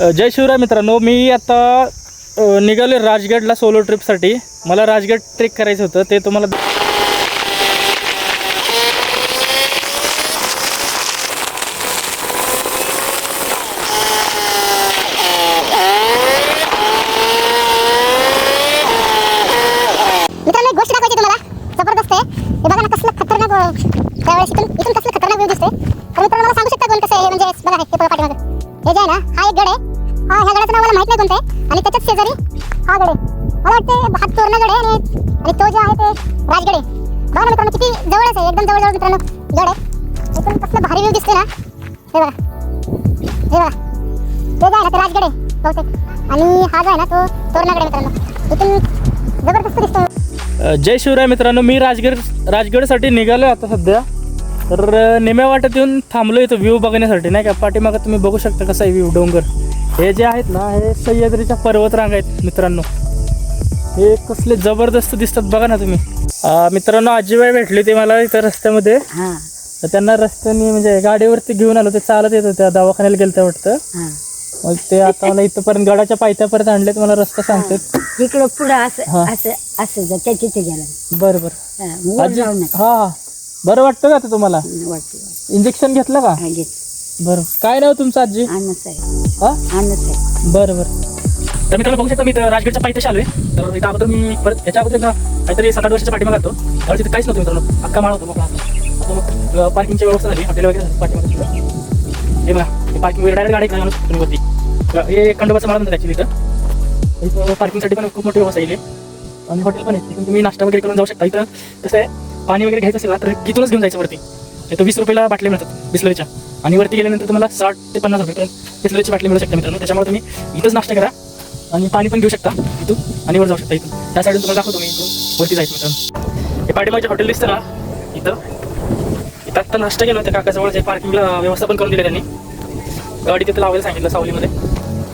जय शिवराय मित्रांनो, मी आता निघाले राजगडला सोलो ट्रिपसाठी. मला राजगड ट्रेक करायचं होतं, ते तुम्हाला मित्रांनो एक गोष्ट दाखवायची तुम्हाला, जबरदस्त आहे. हे बघा ना, कसलं खतरनाक त्यावेळेस इथून कसलं खतरनाक व्ह्यू दिसते. तर मित्रांनो मला सांगू शकता कोण कसं आहे? म्हणजे बघा हे बघा पाठीमागं हे जे आहे ना, हा एक गड आहे. ह्या गडाचं नाव मला माहित नाही कोणतं आहे. आणि त्याच्याच शेजारी हा गड आहे. मला वाटतं हा तोरणा गड आहे आणि तो जो आहे ते राजगड आहे. बघा ना मित्रांनो, किती जवळच आहे, एकदम जवळ मित्रांनो गड आहे. इथून कसलं भारी व्ह्यू दिसते ना. हे बघा हे बघा, ते जे आहे ना ते राजगड आहे बहुतेक, आणि हा जो आहे ना तो तोरणा गड आहे मित्रांनो. इथून जबरदस्त दिसतो. जय शिवराय मित्रांनो, मी राजगडसाठी निघालो आता सध्या. तर निम्या वाटेत येऊन थांबलो इथं व्ह्यू बघण्यासाठी, नाही का. पाठीमागं तुम्ही बघू शकता कसा आहे व्ह्यू. डोंगर हे जे आहेत ना, हे सह्याद्रीच्या पर्वतरांग आहेत मित्रांनो. हे कसले जबरदस्त दिसतात बघा ना तुम्ही. मित्रांनो आजीबाई भेटली ते मला इथं रस्त्यामध्ये. तर त्यांना रस्त्याने म्हणजे गाडीवरती घेऊन आलो, ते चालत येत होत्या, दवाखान्याला गेलं ते वाटतं. मग ते आता मला इथंपर्यंत गडाच्या पायथ्यापर्यंत आणलेत, मला रस्ता सांगतात. इकडं पुढं असं जा त्याची ते गेला. बरं बरं आजी, हा बरं वाटतं का आता तुम्हाला? इंजेक्शन घेतलं का? बरं. काय नाव तुमचं आजी? हा बरं बरं. तर मित्रांनो बघू शकता, मी राजगडच्या पायथ्याशी आलोय. तर इथं अगोदर मी परत याच्या अगोदर काहीतरी 7-8 वर्षाच्या पाठीमागे जातो. त्यावेळेस तिथे काहीच नव्हतं मित्रांनो, अख्खा माळ होतो मोकळा. मग पार्किंगची व्यवस्था झाली, हॉटेल वगैरे झाली पाठीमागे. हे बघा, पार्किंग वगैरे डायरेक्ट गाडी घेऊन तुम्ही वरती. हे खंडोबाचं माळ म्हणतात ॲक्च्युली. इथं पार्किंगसाठी पण खूप मोठी व्यवस्था येईल आणि हॉटेल पण आहे. तिथून तुम्ही नाश्ता वगैरे करून जाऊ शकता. इथं कसं आहे, पाणी वगैरे घ्यायचं असेल ना तर इथूनच घेऊन जायचं वरती. इथं 20 रुपयाला बाटल्या मिळतात बिस्लरीच्या, आणि वरती गेल्यानंतर तुम्हाला 60 ते 50 रुपये बिस्लरीची बाटली मिळू शकते मित्रांनो. त्याच्यामुळे तुम्ही इथंच नाश्ता करा आणि पाणी पण घेऊ शकता इथून, आणि वर जाऊ शकता इथून. त्या साईडून तुम्हाला दाखवतो मी इथून वरती जायचं मित्रांनो. हे पाठीमागचे हॉटेल दिसतं ना इथं आत्ता नाश्ता केला होता काकाजवळ. जे पार्किंगला व्यवस्था पण करून दिली त्यांनी, गाडी तिथं लावायला सांगितलं सावलीमध्ये.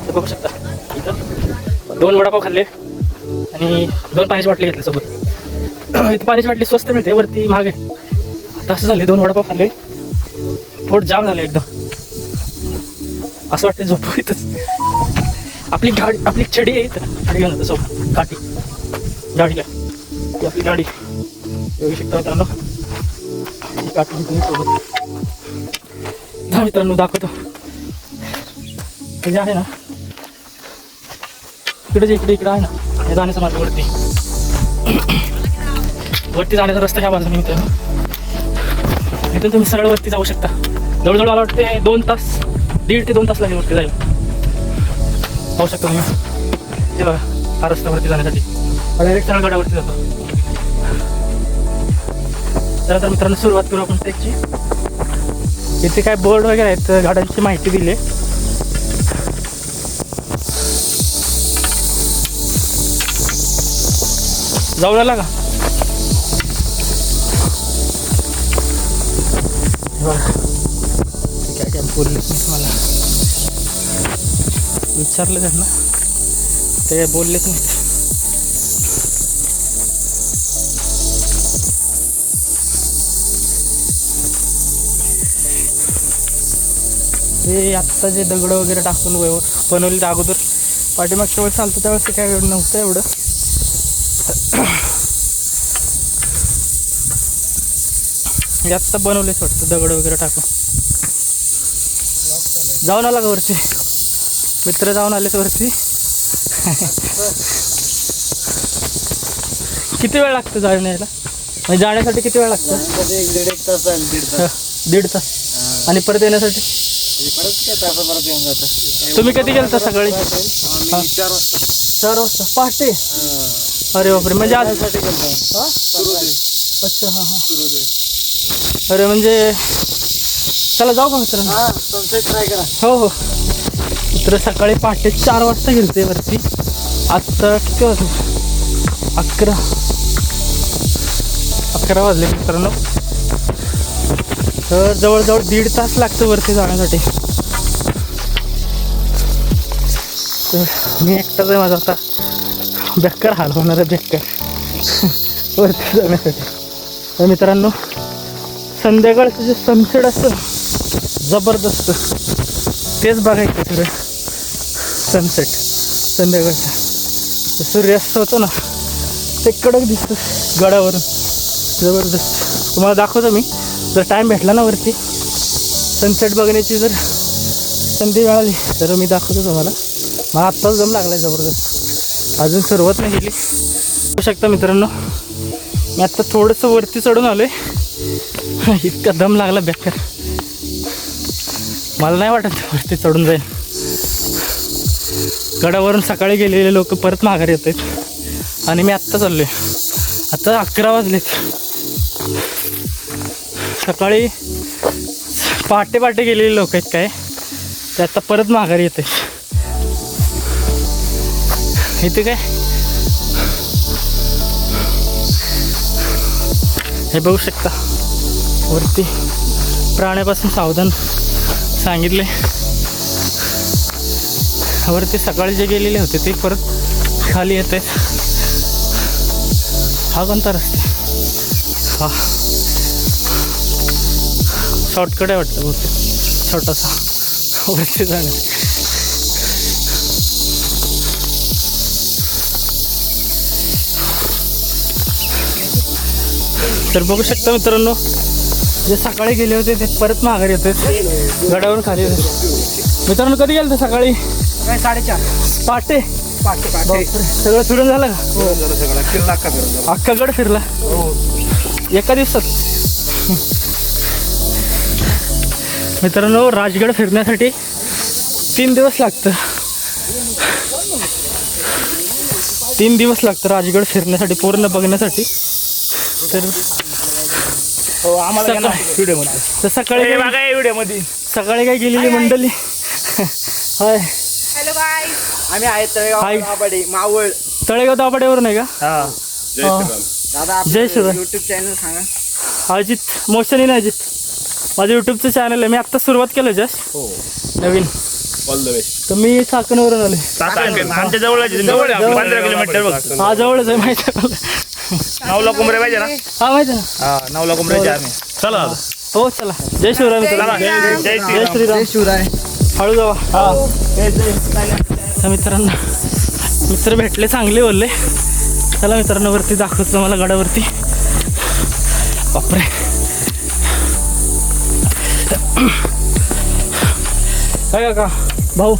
तर बघू शकता इथं 2 वडापाव खाल्ले आणि 2 पाण्याची बाटली घेतली सोबत. इथं पाण्याची बाटली स्वस्त मिळते, वरती महाग आहे. आता असं झाले, 2 वडापाव खाल्ले, पोट जाम झालं एकदम. असं वाटतं झोपू इथंच. आपली गाडी, आपली छडी आहे इथं, गाडी घेऊन जातो सोबत, काठी गाडीला. ही आपली गाडी येऊ शकता मित्रांनो. काठी घेऊन सोबत जा मित्रांनो, दाखवतो. हे जे आहे ना इकडे आहे ना, हे जाण्याचा मार्ग वरती जाण्याचा रस्ता ह्या बाजूने मित्रांनो. इथून तुम्ही सरळ वरती जाऊ शकता. जवळजवळ मला वाटते 2 तास, 1.5 ते 2 तास लागेल वरती जाईल. पाहू शकता तुम्ही. ते बघा, हा रस्ता वरती जाण्यासाठी डायरेक्ट सरळ गडावरती जातो. तर मित्रांनो सुरुवात करू आपण ट्रेकची. इथे काय बोर्ड वगैरे आहेत, गाड्यांची माहिती दिली. जाऊ आला का? काय बोललेच नाही मला, विचारलं त्यांना, ते बोललेच नाही. हे आत्ता जे दगड वगैरे टाकून बनवले, तर अगोदर पाठीमागच्या वेळेस चालतं त्यावेळेस ते काय नव्हतं एवढं. हे आत्ता बनवलेच वाटतं दगड वगैरे टाकून. जाऊन आला का वरती? मित्र जाऊन आलेच वरती. किती वेळ लागतो जाऊन यायला? म्हणजे जाण्यासाठी किती वेळ लागतो? 1-1.5 तास जाईल. 1.5 तास. आणि परत येण्यासाठी परत येऊन जातं. तुम्ही कधी गेलता सकाळी? 4 वाजता पहाटे. अरे बापरे, म्हणजे आज अच्छा. हां हां, अरे म्हणजे चला जाऊ का मित्रांनो? सनसेट ट्राय करा. हो हो मित्र, सकाळी पहाटे 4 वाजता गेलते वरती. आत्ता किती वाजले? 11 वाजले मित्रांनो. तर जवळजवळ 1.5 तास लागतं वरती जाण्यासाठी. तर मी एकटाच आहे, माझा आता बेकार हाल होणार आहे, बेकार वरती जाण्यासाठी. तर मित्रांनो संध्याकाळचं जे सनसेट असतं जबरदस्त, तेच बघायचं खरं. सनसेट संध्याकाळचा सूर्यास्त होतो ना ते कडक दिसतं गडावरून, जबरदस्त. तुम्हाला दाखवतो मी जर टाईम भेटला ना वरती सनसेट बघण्याची जर संधी मिळाली तर मी दाखवतो तुम्हाला. मला आत्ताच दम लागला आहे जबरदस्त, अजून सुरुवात नाही केली. बघू शकता मित्रांनो मी आत्ता थोडंसं वरती चढून आलो आहे, इतका दम लागला बेकार. मला नाही वाटत वरती चढून जाईल. गडावरून सकाळी गेलेले लोक परत माघारी येत आहेत आणि मी आत्ता चाललो आहे. आता 11 वाजलेत. सकाळी पहाटे गेलेले लोक आहेत काय ते आता परत माघारी येत आहेत. इथे काय हे बघू शकता वरती प्राण्यापासून सावधान सांगितले. वरती सकाळी जे गेलेले होते ते परत खाली येत आहेत. हा कोणता रस्ता? हा शॉर्टकट आहे वाटतं बहुतेक, छोटासा वरती जाणे. तर बघू शकता मित्रांनो जे सकाळी गेले होते ते परत माघारी येत आहेत, गडावरून खाली येत. मित्रांनो कधी गेलं तर सकाळी 4:30 पहाटे पहाटे सगळं फिरून झालं का? हो झालं सगळं, फिरला अख्खा फिरला. अख्खा गड फिरला एका दिवसात. मित्रांनो राजगड फिरण्यासाठी 3 दिवस लागतं. 3 दिवस लागतं राजगड फिरण्यासाठी, पूर्ण बघण्यासाठी. तर आम्हाला व्हिडिओमध्ये तर सकाळी व्हिडिओमध्ये सकाळी काय गेलेली मंडळी. हाय आम्ही आहेत तळेगाव मावळ तळेगाव दाभाडेवरून आहे का? दादा जय श्रीराम. युट्यूब चॅनल सांगा. अजित मोशन अजित माझं यूट्यूबचं चॅनल आहे. मी आत्ता सुरुवात केलं जस्ट नवीन. तर मी चाकणवरून आले. आमच्या जवळच 15 किलोमीटर. हा जवळच आहे माहिती आहे मला. 9 कोंबड्या पाहिजे ना? हा माहिती आहे ना. 9 कोंबड्याचे आम्ही. चला हो चला. जय शिवराय मित्रांनो. जय श्रीराम. शिवराय. हळू जावा. हा मित्रांनो मित्र भेटले चांगले बोलले. चला मित्रांनो वरती दाखवतो मला गडावरती. बापरे काय का भाऊ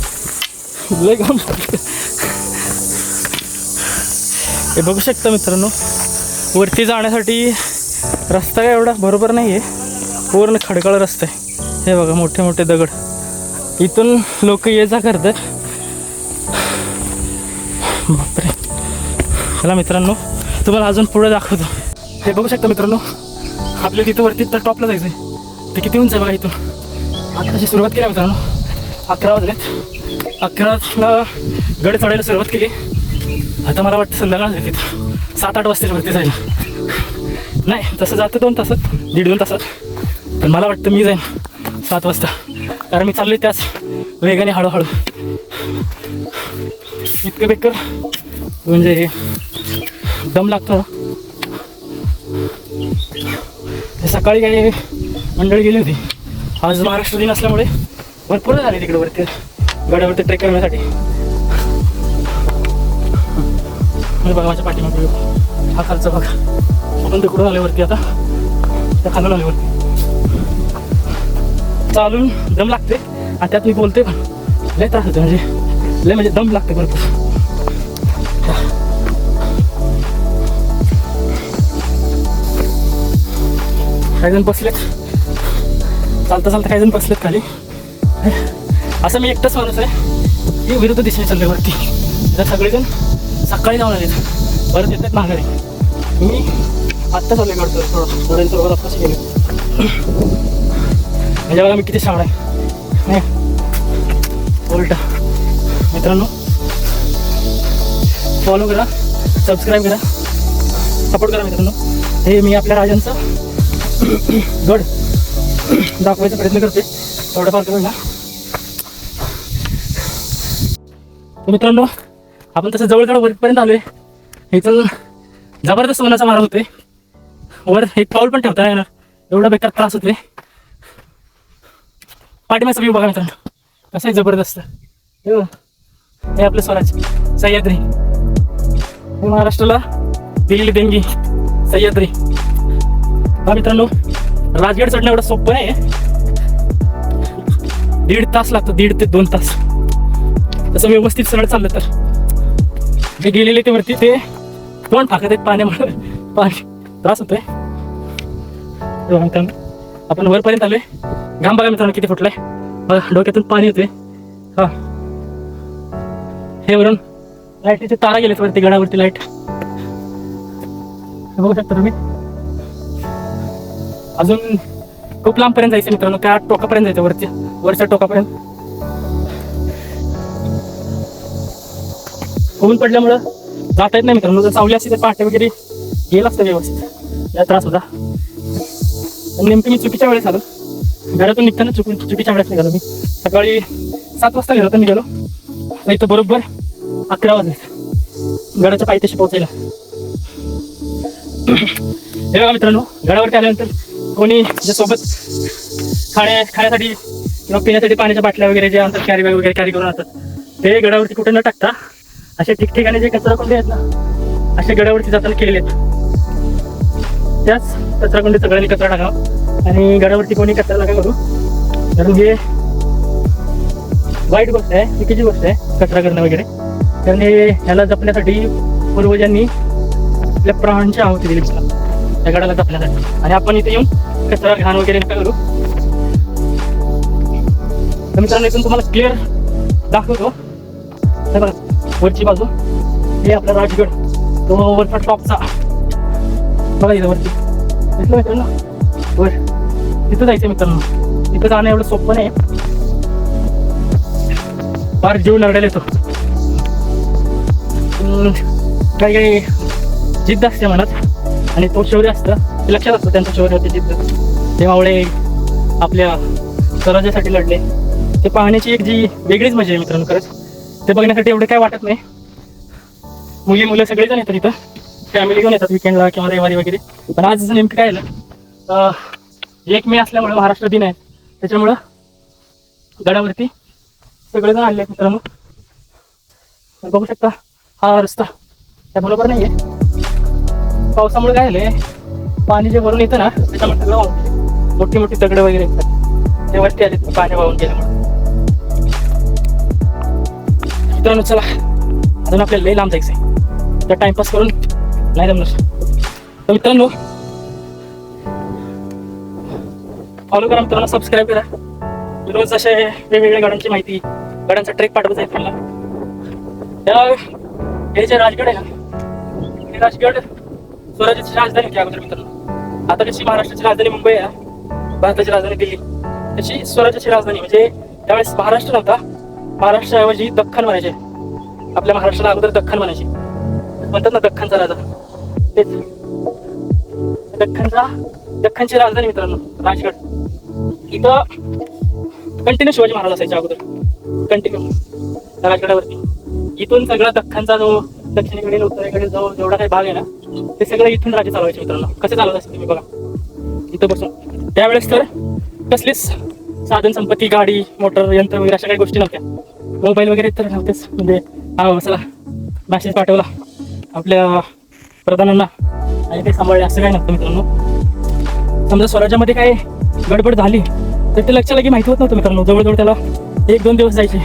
लय काम. हे बघू शकता मित्रांनो वरती जाण्यासाठी रस्ता काय एवढा बरोबर नाही आहे, पूर्ण खडकाळ रस्ता आहे. हे बघा मोठे मोठे दगड, इथून लोक ये जा करतात. बापरे. चला मित्रांनो तुम्हाला अजून पुढे दाखवतो. हे बघू शकता मित्रांनो आपल्या तिथं वरती तर टॉपला जायचं आहे. ते किती उंच आहे बघा इथून. आता तशी सुरुवात केली मित्रांनो. 11 वाजलेत. 11ला गड चढायला सुरुवात केली. आता मला वाटतं संध्याकाळ झाली तिथं 7-8 वाजता वरती जायला. नाही तसं जातं 2 तासात 1.5-2 तासात. पण मला वाटतं मी जाईन 7 वाजता, कारण मी चाललोय त्याच वेगाने हळूहळू. इतकं बेकार म्हणजे दम लागतो. सकाळी काही मंडळी गेली होती. आज महाराष्ट्र दिन असल्यामुळे भरपूर झाले तिकडे वरती गडावरती ट्रेक करण्यासाठी. बघा माझ्या पाठीमागे हा खालचा बघा. आपण तिकडून आले वरती. आता त्या खालून आले वरती. चालून दम लागते आणि त्यात मी बोलते पण लय त्रास होते. म्हणजे दम लागते भरपूर. काही जण बसलेत चालता चालता, काही जण बसलेत खाली. असं मी एकटाच माणूस आहे की विरुद्ध दिशेने चालले वरती. तर सगळेजण सकाळी जाऊन आले परत येतात माघारी. मी आत्ता चालले करतो थोडं थोडं आत्ताशी गेले. म्हणजे बघा मी किती शाळा आहे उलटा. मित्रांनो फॉलो करा, सबस्क्राईब करा, सपोर्ट करा मित्रांनो. हे मी आपल्या राजांचा गड दाखवायचा प्रयत्न करते थोडंफार करूया. मित्रांनो आपण तसं जवळजवळ वरपर्यंत आलोय. इथून जबरदस्त उन्हाचा मारा होतोय. वर एक पाऊल पण ठेवता येणार एवढा बेकार त्रास होतोय. पाठीमागचा व्ह्यू बघा मित्रांनो कसा आहे जबरदस्त. हे आपलं स्वराज सह्याद्री, हे महाराष्ट्राला दिलेली देणगी सह्याद्री. हा मित्रांनो, राजगड चढणं एवढं सोपं नाही. 1.5 तास लागतो, 1.5 ते 2 तास तसं व्यवस्थित सरळ चाललं तर. जे गेलेले ते वरती ते तोंड टाकत आहेत पाण्यामुळे, पाणी त्रास होतोय. मित्रांनो आपण वरपर्यंत आलोय. घाम बघा मित्रांनो किती फुटलाय, बघा डोक्यातून पाणी येते. हा, हे वरून लाईटीचे तारा गेलेत वरती गडावरती लाईट, बघू शकता तुम्ही. अजून खूप लांबपर्यंत जायचं मित्रांनो, त्या टोकापर्यंत जायचं, वरच्या टोकापर्यंत. ऊन पडल्यामुळं जाता येत नाही मित्रांनो. जर सावली असती तर पहाटे वगैरे गेलं असतं व्यवस्थित, या त्रास होता. नेमकं मी चुकीच्या वेळेस आलो, घरातून निघताना चुकीच्या वेळेस निघालो. मी सकाळी 7 वाजता घरातून निघालो, इथं बरोबर 11 वाजले गडाच्या पायथ्याशी पोहोचायला. हे बघा मित्रांनो, गडावरती आल्यानंतर कोणी जे सोबत खाण्यासाठी किंवा पिण्यासाठी पाण्याच्या बाटल्या वगैरे जे आणतात, कॅरी बॅग वगैरे कॅरी करून आणतात, ते गडावरती कुठे न टाकता असे ठिकठिकाणी जे कचराकुंडी आहेत ना, असे गडावरती जाताना केलेले आहेत. त्याच कचराकुंडीत सगळ्यांनी कचरा टाकावा आणि गडावरती कोणी कचरा नका करू, कारण हे वाईट गोष्ट आहे, चुकीची गोष्ट आहे कचरा करणं वगैरे. कारण हे ह्याला जपण्यासाठी पूर्वजांनी आपल्या प्राणांची आहुती दिली त्या गडाला जपण्यासाठी. आणि आपण इथे येऊन कचरा घाण वगैरे नका करू. तर मित्रांनो इथून तुम्हाला क्लिअर दाखवतो. हे बघा वरची बाजू, हे आपला राजगड, तो वरचा टॉपचा बघा इथं वरती दिसलं मित्रांनो. वर तिथं जायचं मित्रांनो, तिथं जाणं एवढं सोपं नाही, फार जीव लढायला येतो. काही काही जिद्द असते मनात आणि तो शौर्य असतं, ते लक्षात असतं त्यांचं शौर्य होते, जिद्द. ते मावळे आपल्या स्वराज्यासाठी लढले, ते पाहण्याची एक जी वेगळीच मजा आहे मित्रांनो. खरंच ते बघण्यासाठी एवढं काय वाटत नाही. मुलं सगळेजण येतात इथं, फॅमिली घेऊन येतात विकेंडला किंवा रविवारी वगैरे. पण आज नेमकं काय झालं, 1 मे असल्यामुळे महाराष्ट्र दिन आहे, त्याच्यामुळं गडावरती सगळेजण आले आहेत मित्रांनो. बघू शकता हा रस्ता त्या बरोबर नाही आहे, पावसामुळे काय झालंय, पाणी जे वरून येतं ना त्याच्यामुळे सगळं वाहून गेले. मोठी मोठी दगडं वगैरे येतात ते वरती आले पाणी वाहून गेल्यामुळे. मित्रांनो चला, अजून आपल्याला लई लांब जायचं आहे, त्या टाइमपास करून नाही जमणार. तर मित्रांनो फॉलो करा मित्रांनो, सबस्क्राईब करा. रोज असे वेगवेगळ्या गडांची माहिती, गडांचा ट्रेक पाठवत आहे तुम्हाला. हे जे राजगड आहे ना, हे राजगड स्वराज्याची राजधानी होती अगोदर मित्रांनो. आता कशी महाराष्ट्राची राजधानी मुंबई आहे, भारताची राजधानी दिल्ली, तशी स्वराज्याची राजधानी म्हणजे त्यावेळेस महाराष्ट्र नव्हता, महाराष्ट्राऐवजी दख्खन म्हणायचे. आपल्या महाराष्ट्राला अगोदर दख्खन म्हणायचे, म्हणतात ना दख्खनचा राजा, तेच दख्खनची राजधानी मित्रांनो राजगड. इथं कंटिन्यू शिवाजी महाराज असायचे अगोदर, कंटिन्यू राजगडावरती. इथून सगळा दख्खनचा जो दक्षिणेकडील उत्तरेकडील जो जेवढा काही भाग आहे ना, ते सगळं इथून राज्य चालवायचे मित्रांनो. कसे चालवत असते तुम्ही बघा इथं बसून. त्यावेळेस तर कसलीच साधन संपत्ती, गाडी, मोटर, यंत्र वगैरे अशा काही गोष्टी नव्हत्या. मोबाईल वगैरे तर नव्हतेच. म्हणजे हा चला मॅसेज पाठवला आपल्या प्रधानांना आणि ते सांभाळले असं काही नव्हतं मित्रांनो. समजा स्वराज्यामध्ये काय गडबड झाली तर ते लक्षाला की माहिती होत नव्हतं मित्रांनो. जवळजवळ त्याला 1-2 दिवस जायचे,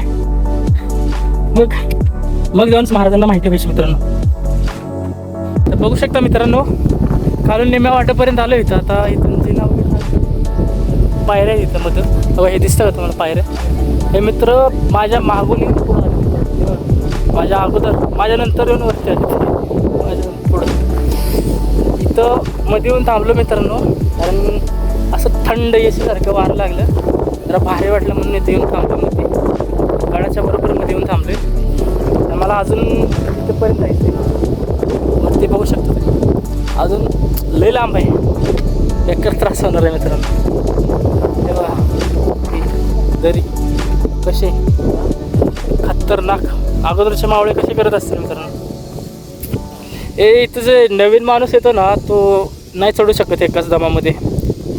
मग जाऊन महाराजांना माहिती व्हायची मित्रांनो. तर बघू शकता मित्रांनो, खालून निम्या वाटेपर्यंत आलो इथं. आता इथून जे नाव पायऱ्या आहेत इथं मधून, हे दिसतं का तुम्हाला पायऱ्या? हे मित्र माझ्या मागून पुढं आले, माझ्या अगोदर, माझ्या नंतर येऊन वरती आले, माझ्या पुढं. इथं मध्ये येऊन थांबलो मित्रांनो, कारण असं थंड एसीसारखं वारं लागलं, जरा भारी वाटलं म्हणून इथे येऊन थांबलो. मध्ये गडाच्या बरोबर मध्ये येऊन थांबलोय. मला अजून तिथपर्यंत जायचं मग ते बघू शकतो, अजून लय लांब आहे, बेकार त्रास होणार आहे मित्रांनो. तेव्हा दरी कसे खतरनाक अगोदरचे मावळे कसे करत असतील मित्रांनो. इथं जे नवीन माणूस येतो ना, तो नाही चढू शकत एकाच दमामध्ये,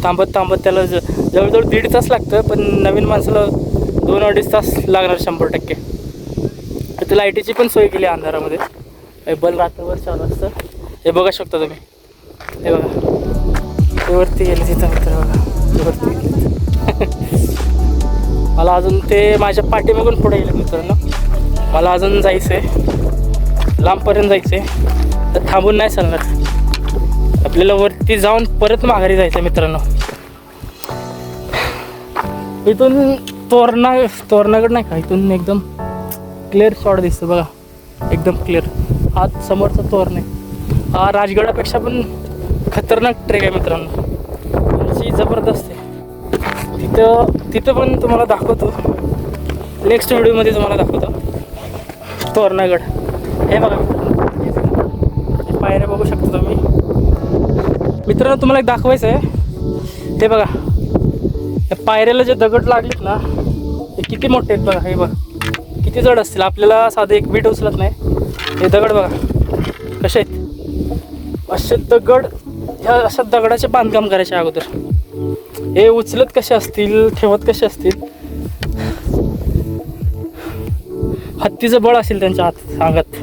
थांबत थांबत त्याला जवळजवळ 1.5 तास लागतं. पण नवीन माणसाला 2-2.5 तास लागणार 100%. इथं लाईटीची पण सोय केली आहे अंधारामध्ये. हे बल्ब रात्रभर चालू असतं. हे बघा शकता तुम्ही. हे बघा ते वरती गेले तिथं मित्र बघा ते वरती गेले. मला अजून ते माझ्या पाठीमागून पुढे गेले मित्रांनो. मला अजून जायचं आहे, लांबपर्यंत जायचं आहे. तर थांबून नाही चालणार, आपल्याला वरती जाऊन परत माघारी जायचं आहे मित्रांनो. इथून तोरणागड नाही का, इथून एकदम क्लिअर शॉट दिसतो बघा, एकदम क्लिअर. हा समोरचा तोरण आहे. हा राजगडापेक्षा पण खतरनाक ट्रेक आहे मित्रांनो, उंची जबरदस्त आहे. तिथं पण तुम्हाला दाखवतो, नेक्स्ट व्हिडिओमध्ये तुम्हाला दाखवतो तोरणागड. हे बघा मित्रांनो, पायऱ्या बघू शकता तुम्ही मित्रांनो. तुम्हाला एक दाखवायचं आहे, हे बघा या पायऱ्याला जे दगड लागलेत ना ते किती मोठे आहेत बघा. हे बघा किती जड असतील, आपल्याला साधं एक बीट उचलत नाही. हे दगड बघा कसे आहेत, असे दगड. ह्या अशा दगडाचे बांधकाम करायचे अगोदर. हे उचलत कसे असतील, ठेवत कसे असतील, हत्तीचं बळ असेल त्यांच्या अंगात.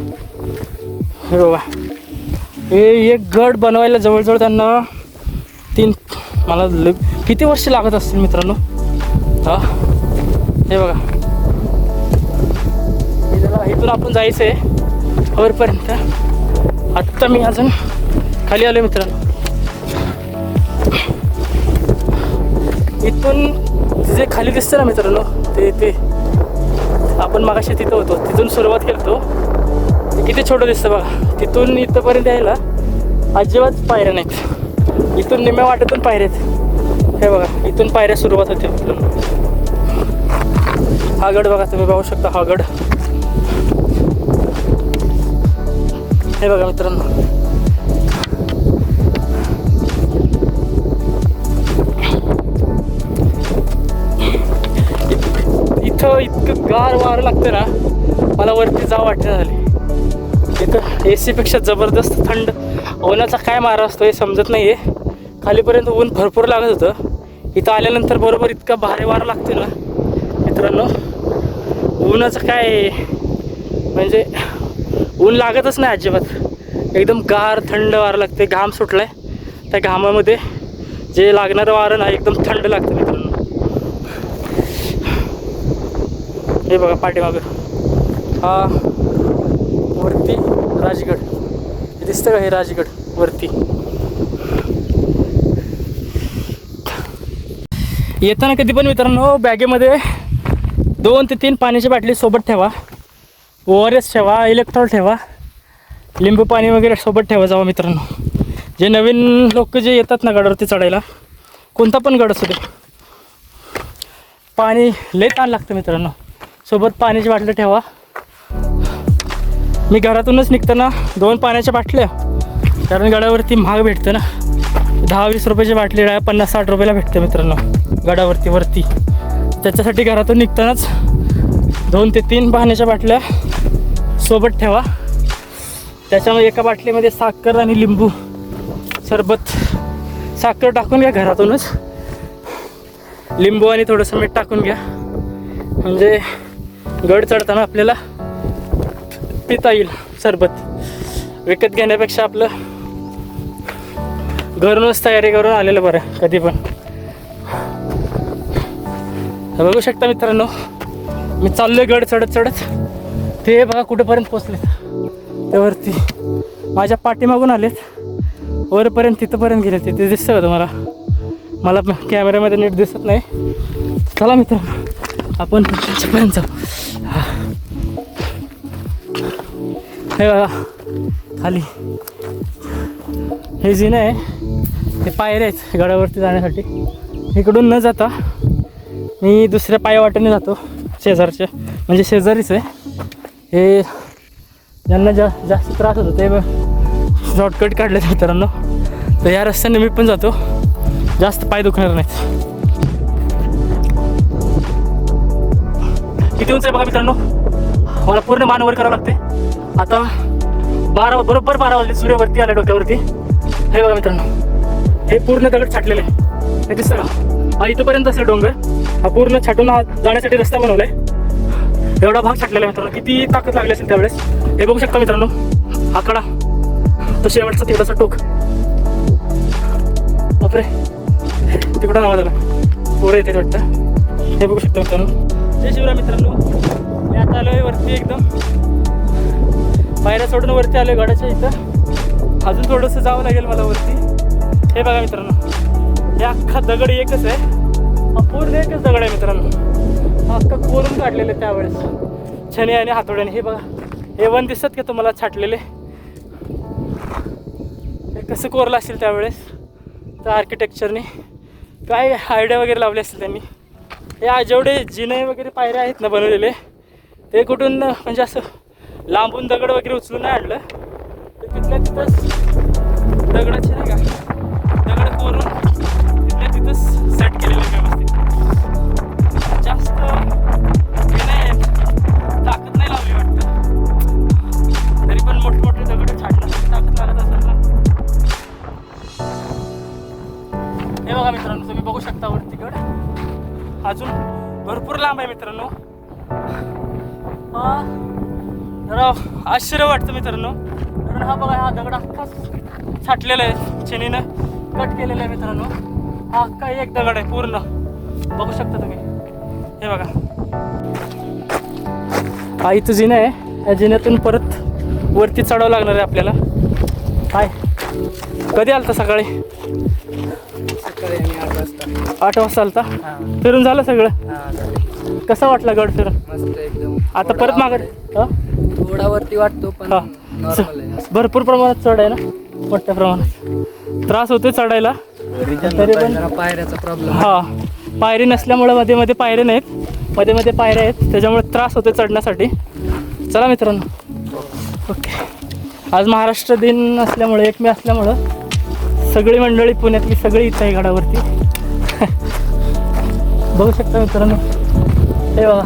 हे बघा हे एक गड बनवायला जवळजवळ त्यांना मला किती वर्ष लागत असतील मित्रांनो. हा हे बघा, इथून आपण जायचं आहे वरपर्यंत. आत्ता मी अजून खाली आलो मित्रांनो. इथून जे खाली दिसतं ना मित्रांनो, ते आपण मागाशी तिथं होतो, तिथून सुरुवात केलतो. ते किती छोटं दिसतं बघा. तिथून इथंपर्यंत यायला अजिबात पायऱ्या नाहीत. इथून निम्या वाटेतून पायऱ्या आहेत. हे बघा इथून पायऱ्या सुरुवात होते मित्रांनो. हा गड बघा तुम्ही पाहू शकता, हा गड. हे बघा मित्रांनो, इथं इतकं गार वारं लागतं ना, मला वरती जावं वाटतं झाले. इथं AC पेक्षा जबरदस्त थंड उन्हाचा काय मारा असतो हे समजत नाही आहे. खालीपर्यंत ऊन भरपूर लागत होतं, इथं आल्यानंतर बरोबर इतका भारी वारा लागते ना मित्रांनो. उन्हाचं काय म्हणजे ऊन लागतच नाही अजिबात. एकदम गार थंड वारं लागते. घाम सुटलाय, त्या घामामध्ये जे लागणारं वारं ना एकदम थंड लागतं मित्रांनो. हे बघा पाठीमागं हा वरती राजगड दिसतं का, हे राजगड वरती. येताना कधी पण मित्रांनो बॅगेमध्ये 2 ते 3 पाण्याची बाटली सोबत ठेवा. ORS ठेवा, इलेक्ट्रॉल ठेवा, लिंबू पाणी वगैरे सोबत ठेवा जावा मित्रांनो. जे नवीन लोक जे येतात ना गडावरती चढायला, कोणता पण गड असू दे, पाणी लय ताण लागतं मित्रांनो. सोबत पाण्याची बाटली ठेवा. मी घरातूनच निघताना 2 पाण्याच्या बाटल्या, कारण गडावरती महाग भेटतं ना. 10-20 रुपयाची बाटली 50-60 रुपयाला भेटते मित्रांनो गडावरती. त्याच्यासाठी घरातून निघतानाच 2 ते 3 पाण्याच्या बाटल्या सोबत ठेवा. त्याच्यामध्ये एका बाटलीमध्ये साखर आणि लिंबू सरबत, साखर टाकून घ्या घरातूनच, लिंबू आणि थोडंसं मीठ टाकून घ्या, म्हणजे गड चढताना आपल्याला पिता येईल सरबत. विकत घेण्यापेक्षा आपलं घरूनच तयारी करून आलेलं बरं कधी पण. बघू शकता मित्रांनो, मी चाललोय गड चढत. ते बघा कुठेपर्यंत पोचले, त्यावरती माझ्या पाठीमागून आलेत, वरपर्यंत तिथंपर्यंत गेले. ते दिसतं का तुम्हाला? मला कॅमेऱ्यामध्ये नीट दिसत नाही. चला मित्रांनो आपण त्याच्यापर्यंत जाऊ. हे बघा खाली हे जिने आहे, हे पायऱ्या आहेत गडावरती जाण्यासाठी. इकडून न जाता मी दुसऱ्या पायवाटेने जातो, शेजारच्या म्हणजे शेजारीच आहे. हे ज्यांना जास्त त्रास होतो ते शॉर्टकट काढले मित्रांनो, तर या रस्त्याने मी पण जातो, जास्त पाय दुखणार नाहीत. किती उंच आहे बघा मित्रांनो, मला पूर्ण मानवर करावं लागते. आता बरोबर 12 वाजले, सूर्यवरती आला डोक्यावरती. हे बघा मित्रांनो, हे पूर्ण दगड छाटलेले आहे, हे दिसतं का? हा इथंपर्यंत असेल डोंगर, हा पूर्ण छाटून हा जाण्यासाठी रस्ता बनवलाय. एवढा भाग छाटलेला आहे मित्रांनो. किती ताकद लागली असेल त्यावेळेस हे बघू शकता मित्रांनो. आकडा तो शेवटचा तेवढासा टोक. बापरे तिकडं आवाज आला. पोरं येते वाटतं. हे बघू शकता मित्रांनो. जय शिवराय मित्रांनो. मी आता आलोय वरती एकदम. पायऱ्या सोडून वरती आलोय गडाच्या इथं. अजून थोडंसं जावं लागेल मला वरती. हे बघा मित्रांनो हे अख्खा दगड एकच आहे. हा पूर्ण एकच दगड आहे मित्रांनो. हा अख्खा कोरून काढलेलं आहे त्यावेळेस छणी आणि हातोड्याने. हे बघा हे वन दिसत का तुम्हाला छाटलेले. हे कसं कोरलं असेल त्यावेळेस त्या आर्किटेक्चरने. काय आयडिया वगैरे लावली असेल त्यांनी. हे जेवढे जिने वगैरे पायऱ्या आहेत ना बनवलेले ते कुठून म्हणजे असं लांबून दगड वगैरे उचलून नाही आणलं. ते तिथल्या तिथंच दगडाचे नाही का दगड कोरून तिथल्या तिथंच सेट केलेले व्यवस्थित. जास्त हे नाही ताकद नाही लावली वाटतं. तरी पण मोठमोठे दगड छाटण्यासाठी ताकद लागत असेल ना. हे बघा मित्रांनो तुम्ही बघू शकता वरती गड अजून भरपूर लांब आहे मित्रांनो. जरा आश्चर्य वाटतं मित्रांनो. कारण हा बघा हा दगड अख्खाच छाटलेला आहे छेनीनं कट केलेला आहे मित्रांनो. हा अख्खा एक दगड आहे पूर्ण बघू शकता तुम्ही. हे बघा हा इथं जिना आहे. या जिन्यातून परत वरती चढावं लागणार आहे आपल्याला. काय कधी आलता सकाळी? सकाळी आम्ही 8 वाजता. 8 वाजता आलता. फिरून झालं सगळं. कसा वाटला गड फिरून? मस्त एकदम. आता परत मागं थोडा वरती वाटतो पण हा. नॉर्मल आहे. भरपूर प्रमाणात चढ आहे ना. मोठ्या प्रमाणात त्रास होते चढायला तरी पण. जरा पायऱ्याचा प्रॉब्लेम. हा पायरी नसल्यामुळे मध्ये मध्ये पायऱ्या नाहीत. मध्ये मध्ये पायऱ्या आहेत त्याच्यामुळे त्रास होते चढण्यासाठी. चला मित्रांनो. ओके आज महाराष्ट्र दिन असल्यामुळे 1 मे असल्यामुळं सगळी मंडळी पुण्यातली सगळी इथं आहे गडावरती. बघू शकता मित्रांनो. हे बघा